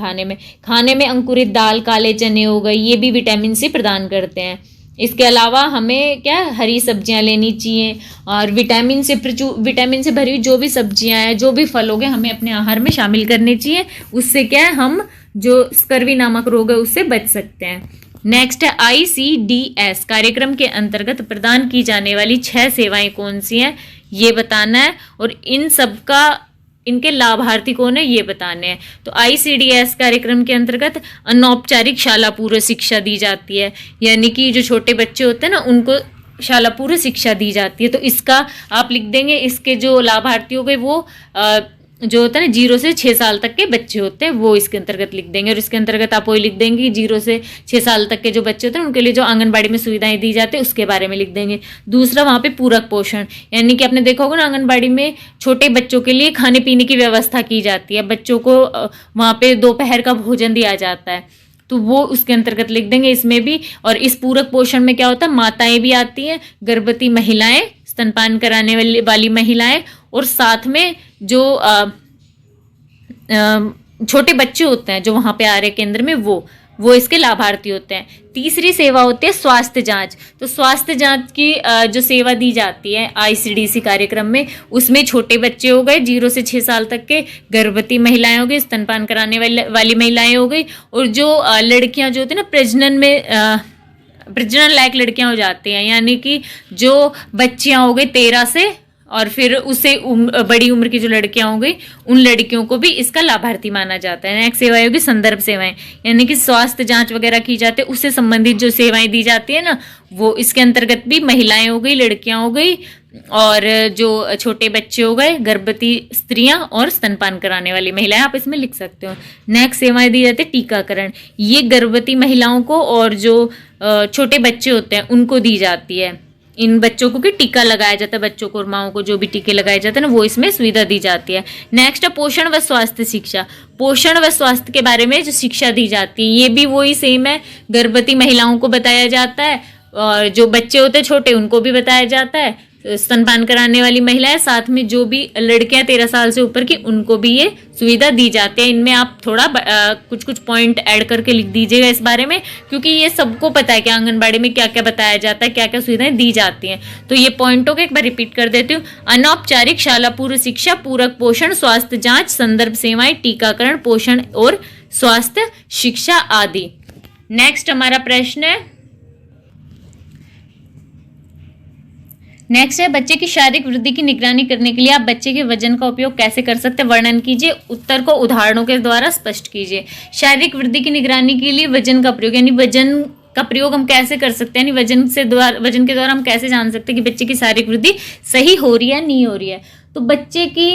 खाने में अंकुरित दाल, काले चने हो गए, ये भी विटामिन सी प्रदान करते हैं। इसके अलावा हमें क्या हरी सब्जियां लेनी चाहिए, और विटामिन से भरी हुई जो भी सब्जियां हैं, जो भी फल हो गए, हमें अपने आहार में शामिल करने चाहिए। उससे क्या है हम जो स्कर्वी नामक रोग है उससे बच सकते हैं। नेक्स्ट है ICDS कार्यक्रम के अंतर्गत प्रदान की जाने वाली 6 सेवाएं कौन सी हैं ये बताना है, और इन सबका इनके लाभार्थी कौन है ये बताने हैं। तो ICDS कार्यक्रम के अंतर्गत अनौपचारिक शाला पूर्व शिक्षा दी जाती है, यानी कि जो छोटे बच्चे होते हैं ना उनको शाला पूर्व शिक्षा दी जाती है। तो इसका आप लिख देंगे, इसके जो लाभार्थी हो गए वो जो होता है ना 0 से 6 साल तक के बच्चे होते हैं वो इसके अंतर्गत लिख देंगे, और इसके अंतर्गत आप वही लिख देंगे 0 से 6 साल तक के जो बच्चे होते हैं उनके लिए जो आंगनबाड़ी में सुविधाएं दी जाती है उसके बारे में लिख देंगे। दूसरा वहाँ पे पूरक पोषण, यानी कि आपने देखा होगा ना आंगनबाड़ी में छोटे बच्चों के लिए खाने पीने की व्यवस्था की जाती है, बच्चों को वहाँ पे दोपहर का भोजन दिया जाता है। तो वो उसके अंतर्गत लिख देंगे इसमें भी। और इस पूरक पोषण में क्या होता है, माताएं भी आती हैं, गर्भवती महिलाएं, स्तनपान कराने वाली महिलाएं, और साथ में जो छोटे बच्चे होते हैं जो वहां पे आर्य केंद्र में वो इसके लाभार्थी होते हैं। तीसरी सेवा होती है स्वास्थ्य जांच। तो स्वास्थ्य जांच की जो सेवा दी जाती है आईसीडीसी कार्यक्रम में, उसमें छोटे बच्चे हो गए 0 से 6 साल तक के, गर्भवती महिलाएं हो गई, स्तनपान कराने वाली महिलाएं हो गई, और जो लड़कियां जो होती है ना प्रजनन लायक लड़कियां हो जाती हैं, यानी कि जो बच्चियां हो गई 13 से, और फिर उससे बड़ी उम्र की जो लड़कियां हो गई, उन लड़कियों को भी इसका लाभार्थी माना जाता है। नेक्स्ट सेवाएं होगी संदर्भ सेवाएं, यानी कि स्वास्थ्य जांच वगैरह की जाती है, उससे संबंधित जो सेवाएं दी जाती है ना, वो इसके अंतर्गत भी महिलाएं हो गई, लड़कियां हो गई, और जो छोटे बच्चे हो गए, गर्भवती स्त्रियां और स्तनपान कराने वाली महिलाएं, आप इसमें लिख सकते हो। नेक्स्ट सेवाएं दी जाती है टीकाकरण। ये गर्भवती महिलाओं को और जो छोटे बच्चे होते हैं उनको दी जाती है। इन बच्चों को कि टीका लगाया जाता है, बच्चों को और माओं को जो भी टीके लगाए जाते हैं ना, वो इसमें सुविधा दी जाती है। नेक्स्ट है पोषण व स्वास्थ्य शिक्षा। पोषण व स्वास्थ्य के बारे में जो शिक्षा दी जाती है, ये भी वही सेम है, गर्भवती महिलाओं को बताया जाता है, और जो बच्चे होते हैं छोटे उनको भी बताया जाता है, स्तनपान कराने वाली महिलाएं, साथ में जो भी लड़कियां 13 साल से ऊपर की, उनको भी ये सुविधा दी जाती है। इनमें आप थोड़ा कुछ कुछ पॉइंट ऐड करके लिख दीजिएगा इस बारे में, क्योंकि ये सबको पता है कि आंगनबाड़ी में क्या क्या बताया जाता है, क्या क्या सुविधाएं दी जाती हैं। तो ये पॉइंटों को एक बार रिपीट कर देती हूँ। अनौपचारिक शाला पूर्व शिक्षा, पूरक पोषण, स्वास्थ्य जांच, संदर्भ सेवाएं, टीकाकरण, पोषण और स्वास्थ्य शिक्षा आदि। नेक्स्ट हमारा प्रश्न है, नेक्स्ट है बच्चे की शारीरिक वृद्धि की निगरानी करने के लिए आप बच्चे के वजन का उपयोग कैसे कर सकते हैं, वर्णन कीजिए। उत्तर को उदाहरणों के द्वारा स्पष्ट कीजिए। शारीरिक वृद्धि की निगरानी के लिए वजन का प्रयोग, यानी वजन का प्रयोग हम कैसे कर सकते हैं, यानी वजन के द्वारा हम कैसे जान सकते हैं कि बच्चे की शारीरिक वृद्धि सही हो रही है नहीं हो रही है। तो बच्चे की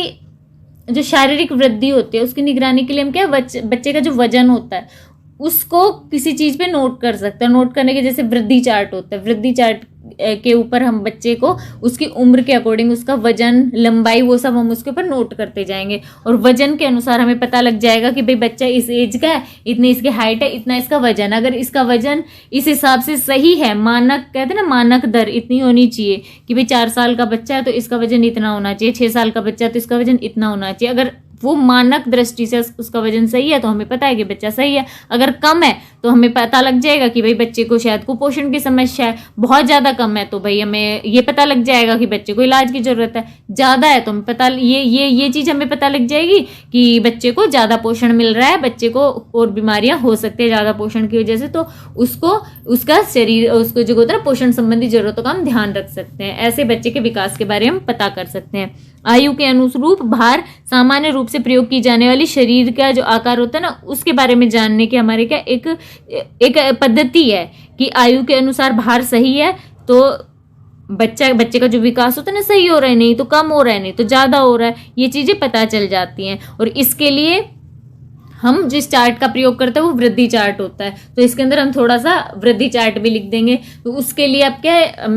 जो शारीरिक वृद्धि होती है उसकी निगरानी के लिए हम क्या, बच्चे का जो वजन होता है उसको किसी चीज पे नोट कर सकते हैं। नोट करने के जैसे वृद्धि चार्ट होता है, वृद्धि चार्ट के ऊपर हम बच्चे को उसकी उम्र के अकॉर्डिंग उसका वजन, लंबाई, वो सब हम उसके ऊपर नोट करते जाएंगे, और वजन के अनुसार हमें पता लग जाएगा कि भाई बच्चा इस एज का है, इतनी इसकी हाइट है, इतना इसका वजन। अगर इसका वजन इस हिसाब से सही है, मानक कहते हैं ना, मानक दर इतनी होनी चाहिए कि भाई 4 साल का बच्चा है तो इसका वजन इतना होना चाहिए, 6 साल का बच्चा है तो इसका वजन इतना होना चाहिए। अगर वो मानक दृष्टि से उसका वजन सही है तो हमें पता है कि बच्चा सही है। अगर कम है तो हमें पता लग जाएगा कि भाई बच्चे को शायद कुपोषण की समस्या है। बहुत ज़्यादा कम है तो भाई हमें ये पता लग जाएगा कि बच्चे को इलाज की जरूरत है। ज़्यादा है तो हमें पता, ये चीज़ हमें पता लग जाएगी कि बच्चे को ज़्यादा पोषण मिल रहा है, बच्चे को और बीमारियां हो सकती है ज़्यादा पोषण की वजह से, तो उसको उसका शरीर, उसको जो होता है पोषण संबंधी जरूरतों का हम ध्यान रख सकते हैं। ऐसे बच्चे के विकास के बारे में हम पता कर सकते हैं। आयु के अनुरूप भार, सामान्य रूप से प्रयोग की जाने वाली शरीर का जो आकार होता है ना, उसके बारे में जानने की हमारे क्या एक पद्धति है कि आयु के अनुसार भार सही है तो बच्चे का जो विकास होता है ना, सही हो रहा है, नहीं तो कम हो रहा है, नहीं तो ज्यादा हो रहा है, ये चीजें पता चल जाती हैं। और इसके लिए हम जिस चार्ट का प्रयोग करते हैं वो वृद्धि चार्ट होता है, तो इसके अंदर हम थोड़ा सा वृद्धि चार्ट भी लिख देंगे। तो उसके लिए अब क्या है,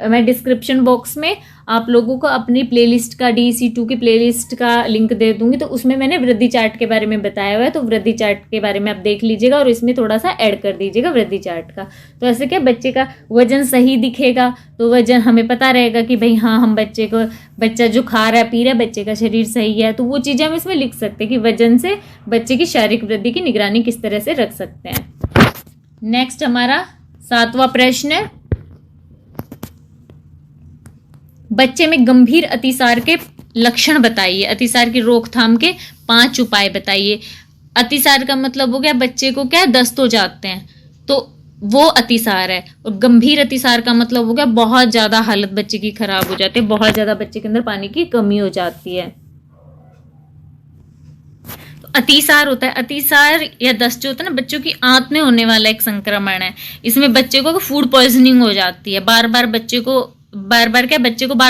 मैं डिस्क्रिप्शन बॉक्स में आप लोगों को अपनी प्लेलिस्ट का, DEC2 की प्लेलिस्ट का लिंक दे दूंगी, तो उसमें मैंने वृद्धि चार्ट के बारे में बताया हुआ है, तो वृद्धि चार्ट के बारे में आप देख लीजिएगा और इसमें थोड़ा सा ऐड कर दीजिएगा वृद्धि चार्ट का। तो ऐसे क्या बच्चे का वजन सही दिखेगा, तो वजन हमें पता रहेगा कि भाई हाँ, हम बच्चा जो खा रहा है पी रहा है, बच्चे का शरीर सही है, तो वो चीज़ें हम इसमें लिख सकते हैं कि वजन से बच्चे की शारीरिक वृद्धि की निगरानी किस तरह से रख सकते हैं। नेक्स्ट हमारा 7वां प्रश्न है, बच्चे में गंभीर अतिसार के लक्षण बताइए, अतिसार की रोकथाम के 5 उपाय बताइए। अतिसार का मतलब हो गया बच्चे को क्या, दस्त हो जाते हैं, तो वो अतिसार है। और गंभीर अतिसार का मतलब हो गया बहुत ज्यादा हालत बच्चे की खराब हो जाती है, बहुत ज्यादा बच्चे के अंदर पानी की कमी हो जाती है, तो अतिसार होता है। अतिसार या दस्त जो होता है ना, बच्चों की आंत में होने वाला एक संक्रमण है। इसमें बच्चे को फूड पॉइजनिंग हो जाती है, बच्चे को बार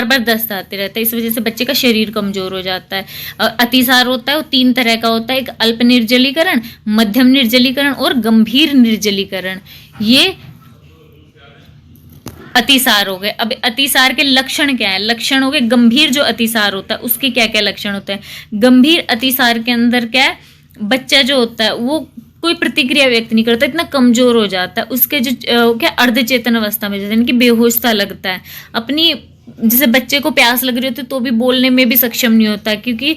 बार दस्त आते रहता है, इस वजह से बच्चे का शरीर कमजोर हो जाता है। अतिसार होता है वो 3 तरह का होता है, एक अल्प निर्जलीकरण, मध्यम निर्जलीकरण और गंभीर निर्जलीकरण, ये अतिसार हो गए। अब अतिसार के लक्षण क्या है, लक्षण हो गए गंभीर जो अतिसार होता है उसके क्या क्या लक्षण होते हैं। गंभीर अतिसार के अंदर क्या है, बच्चा जो होता है वो कोई प्रतिक्रिया व्यक्त नहीं करता, इतना कमजोर हो जाता है, उसके जो क्या अर्धचेतन अवस्था में जाता है, यानी कि बेहोश सा लगता है। अपनी जैसे बच्चे को प्यास लग रही होती है तो भी बोलने में भी सक्षम नहीं होता, क्योंकि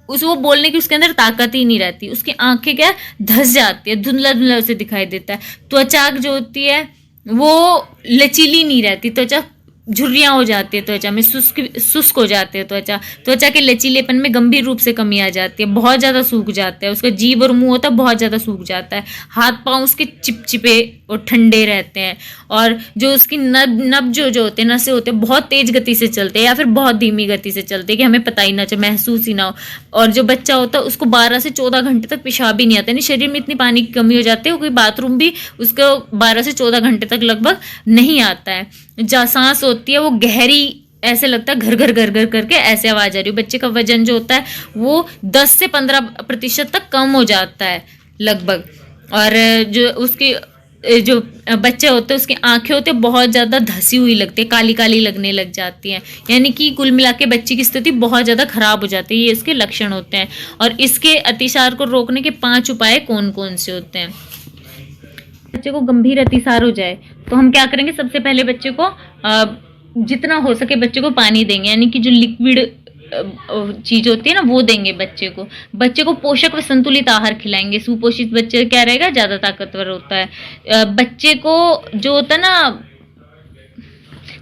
उस वो बोलने की उसके अंदर ताकत ही नहीं रहती। उसकी आंखें क्या धस जाती है, धुंधला धुंधला उसे दिखाई देता है। त्वचा जो होती है वो लचीली नहीं रहती, त्वचा झुर्रियां हो जाती है, त्वचा में शुष्क हो जाते हैं, त्वचा के लचीलेपन में गंभीर रूप से कमी आ जाती है, बहुत ज्यादा सूख जाता है, उसका जीभ और मुंह होता है बहुत ज्यादा सूख जाता है, हाथ पांव उसके चिपचिपे और ठंडे रहते हैं, और जो उसकी नब जो होते हैं, नसें होते हैं, बहुत तेज गति से चलते हैं या फिर बहुत धीमी गति से चलते हैं कि हमें पता ही ना चले, महसूस ही ना हो। और जो बच्चा होता है उसको 12 से 14 घंटे तक पेशाब ही नहीं आता, यानी शरीर में इतनी पानी की कमी हो जाती है, कोई बाथरूम भी उसको 12 से 14 घंटे तक लगभग नहीं आता है। जहाँ सांस होती है वो गहरी, ऐसे लगता है घर घर घर घर करके ऐसे आवाज आ रही है। बच्चे का वजन जो होता है वो 10 से 15% तक कम हो जाता है लगभग। और जो उसकी जो बच्चे होते हैं उसकी आंखें होती है बहुत ज़्यादा धसी हुई लगती है, काली काली लगने लग जाती हैं, यानी कि कुल मिला के बच्चे की स्थिति बहुत ज़्यादा खराब हो जाती है। ये इसके लक्षण होते हैं। और इसके अतिसार को रोकने के 5 उपाय कौन कौन से होते हैं। बच्चे को गंभीर अतिसार हो जाए तो हम क्या करेंगे, सबसे पहले बच्चे को जितना हो सके बच्चे को पानी देंगे, यानी कि जो लिक्विड चीज होती है ना वो देंगे बच्चे को। बच्चे को पोषक व संतुलित आहार खिलाएंगे। सुपोषित बच्चे क्या रहेगा, ज्यादा ताकतवर होता है। बच्चे को जो होता है ना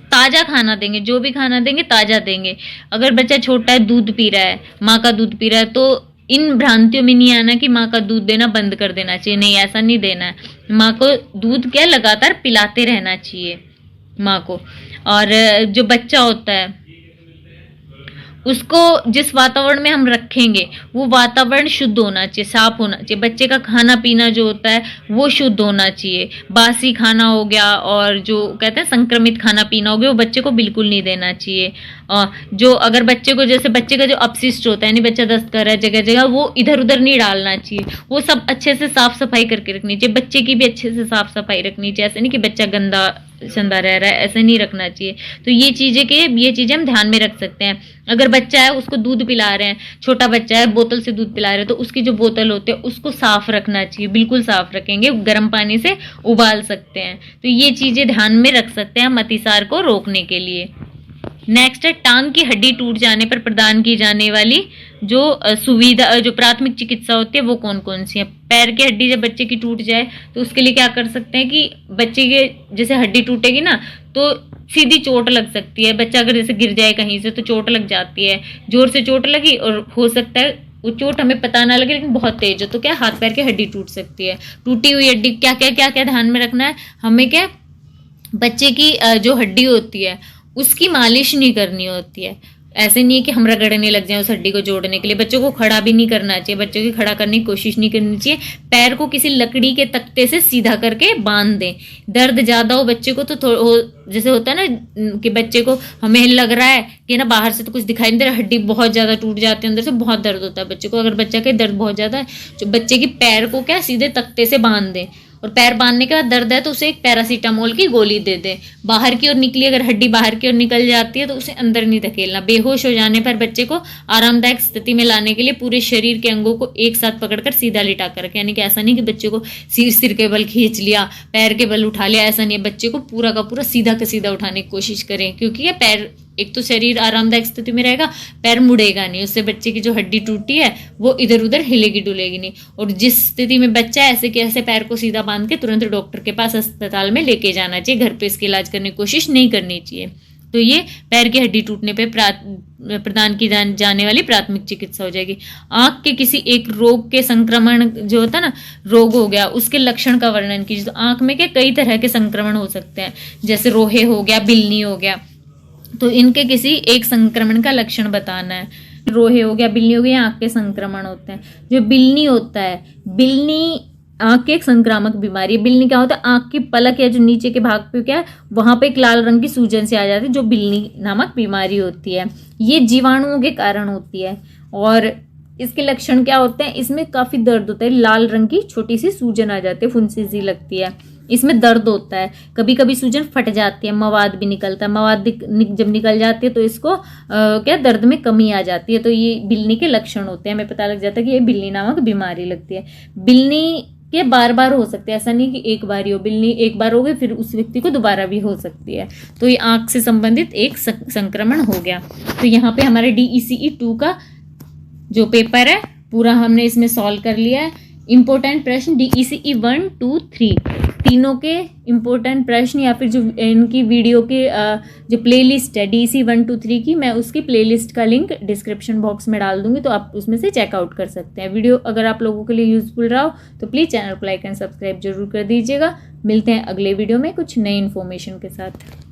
ताजा खाना देंगे, जो भी खाना देंगे ताजा देंगे। अगर बच्चा छोटा है, दूध पी रहा है, माँ का दूध पी रहा है, तो इन भ्रांतियों में नहीं आना कि माँ का दूध देना बंद कर देना चाहिए, नहीं ऐसा नहीं देना है। माँ को दूध क्या लगातार पिलाते रहना चाहिए माँ को। और जो बच्चा होता है उसको जिस वातावरण में हम रखेंगे वो वातावरण शुद्ध होना चाहिए, साफ होना चाहिए। बच्चे का खाना पीना जो होता है वो शुद्ध होना चाहिए। बासी खाना हो गया और जो कहते हैं संक्रमित खाना पीना हो गया वो बच्चे को बिल्कुल नहीं देना चाहिए। जो अगर बच्चे को जैसे बच्चे का जो अपशिष्ट होता है, यानी बच्चा दस्त कर रहा है जगह जगह, वो इधर उधर नहीं डालना चाहिए, वो सब अच्छे से साफ सफाई करके रखनी चाहिए। बच्चे की भी अच्छे से साफ सफाई रखनी चाहिए, ऐसे नहीं कि बच्चा गंदा संदा रह रहा है, ऐसे नहीं रखना चाहिए। तो ये चीजें हम ध्यान में रख सकते हैं। अगर बच्चा है उसको दूध पिला रहे हैं, छोटा बच्चा है बोतल से दूध पिला रहे हैं, तो उसकी जो बोतल होती है उसको साफ रखना चाहिए, बिल्कुल साफ रखेंगे, गर्म पानी से उबाल सकते हैं। तो ये चीजें ध्यान में रख सकते हैं हम अतिसार को रोकने के लिए। नेक्स्ट है टांग की हड्डी टूट जाने पर प्रदान की जाने वाली जो सुविधा, जो प्राथमिक चिकित्सा होती है वो कौन कौन सी है। पैर की हड्डी जब बच्चे की टूट जाए तो उसके लिए क्या कर सकते हैं कि बच्चे के जैसे हड्डी टूटेगी ना तो सीधी चोट लग सकती है। बच्चा अगर जैसे गिर जाए कहीं से तो चोट लग जाती है, जोर से चोट लगी और हो सकता है वो चोट हमें पता ना लगे लेकिन बहुत तेज हो, तो क्या हाथ पैर की हड्डी टूट सकती है। टूटी हुई हड्डी क्या क्या ध्यान में रखना है हमें, क्या बच्चे की जो हड्डी होती है उसकी मालिश नहीं करनी होती है। ऐसे नहीं है कि हम रगड़ने लग जाएं उस हड्डी को जोड़ने के लिए। बच्चों को खड़ा भी नहीं करना चाहिए, बच्चों की खड़ा करने की कोशिश नहीं करनी चाहिए। पैर को किसी लकड़ी के तख्ते से सीधा करके बांध दें। दर्द ज्यादा हो बच्चे को तो जैसे होता है ना कि बच्चे को हमें लग रहा है कि ना बाहर से तो कुछ दिखाई नहीं दे रहा, हड्डी बहुत ज्यादा टूट जाती है, अंदर से बहुत दर्द होता है बच्चे को। अगर बच्चा के दर्द बहुत ज्यादा है तो बच्चे की पैर को क्या सीधे तख्ते से बांध दें, और पैर बांधने के बाद दर्द है तो उसे एक पैरासीटामोल की गोली दे दे। बाहर की ओर निकली, अगर हड्डी बाहर की ओर निकल जाती है तो उसे अंदर नहीं धकेलना। बेहोश हो जाने पर बच्चे को आरामदायक स्थिति में लाने के लिए पूरे शरीर के अंगों को एक साथ पकड़कर सीधा लिटा कर रखें। यानी कि ऐसा नहीं कि बच्चे को सिर के बल खींच लिया, पैर के बल उठा लिया, ऐसा नहीं है। बच्चे को पूरा का पूरा सीधा का सीधा उठाने की कोशिश करें, क्योंकि ये पैर एक तो शरीर आरामदायक स्थिति में रहेगा, पैर मुड़ेगा नहीं, उससे बच्चे की जो हड्डी टूटी है वो इधर उधर हिलेगी डुलेगी नहीं। और जिस स्थिति में बच्चा है ऐसे कैसे पैर को सीधा बांध के तुरंत डॉक्टर के पास अस्पताल में लेके जाना चाहिए, घर पे इसका इलाज करने की कोशिश नहीं करनी चाहिए। तो ये पैर की हड्डी टूटने पे प्रदान की जाने वाली प्राथमिक चिकित्सा हो जाएगी। आंख के किसी एक रोग के संक्रमण जो होता है ना, रोग हो गया उसके लक्षण का वर्णन कीजिए। तो आंख में क्या कई तरह के संक्रमण हो सकते हैं, जैसे रोहे हो गया, बिल्नी हो गया, तो इनके किसी एक संक्रमण का लक्षण बताना है। रोहे हो गया, बिल्ली हो गई, आंख के संक्रमण होते हैं। जो बिल्नी होता है, बिल्नी आंख की एक संक्रामक बीमारी है। बिल्नी क्या होता है, आंख की पलक या जो नीचे के भाग पे क्या है वहां पे एक लाल रंग की सूजन से आ जाती है, जो बिल्नी नामक बीमारी होती है। ये जीवाणुओं के कारण होती है। और इसके लक्षण क्या होते हैं? इसमें काफी दर्द होता है, लाल रंग की छोटी सी सूजन आ जाती है, फुंसी सी लगती है, इसमें दर्द होता है, कभी कभी सूजन फट जाती है, मवाद भी निकलता है, मवाद जब निकल जाती है तो इसको क्या दर्द में कमी आ जाती है। तो ये बिल्ली के लक्षण होते हैं, हमें पता लग जाता है कि ये बिल्ली नामक बीमारी लगती है। बिल्ली के बार बार हो सकते हैं, ऐसा नहीं कि एक बार ही हो, बिल्ली एक बार हो गई फिर उस व्यक्ति को दोबारा भी हो सकती है। तो ये आंख से संबंधित एक संक्रमण हो गया। तो यहाँ पे हमारे DECE 2 का जो पेपर है पूरा हमने इसमें सॉल्व कर लिया है। इंपॉर्टेंट प्रश्न DECE 1, 2, 3 तीनों के इंपॉर्टेंट प्रश्न या फिर जो इनकी वीडियो की जो प्लेलिस्ट है DECE 1, 2, 3 की, मैं उसकी प्लेलिस्ट का लिंक डिस्क्रिप्शन बॉक्स में डाल दूंगी, तो आप उसमें से चेकआउट कर सकते हैं। वीडियो अगर आप लोगों के लिए यूजफुल रहा हो तो प्लीज़ चैनल को लाइक एंड सब्सक्राइब जरूर कर दीजिएगा। मिलते हैं अगले वीडियो में कुछ नई इन्फॉर्मेशन के साथ।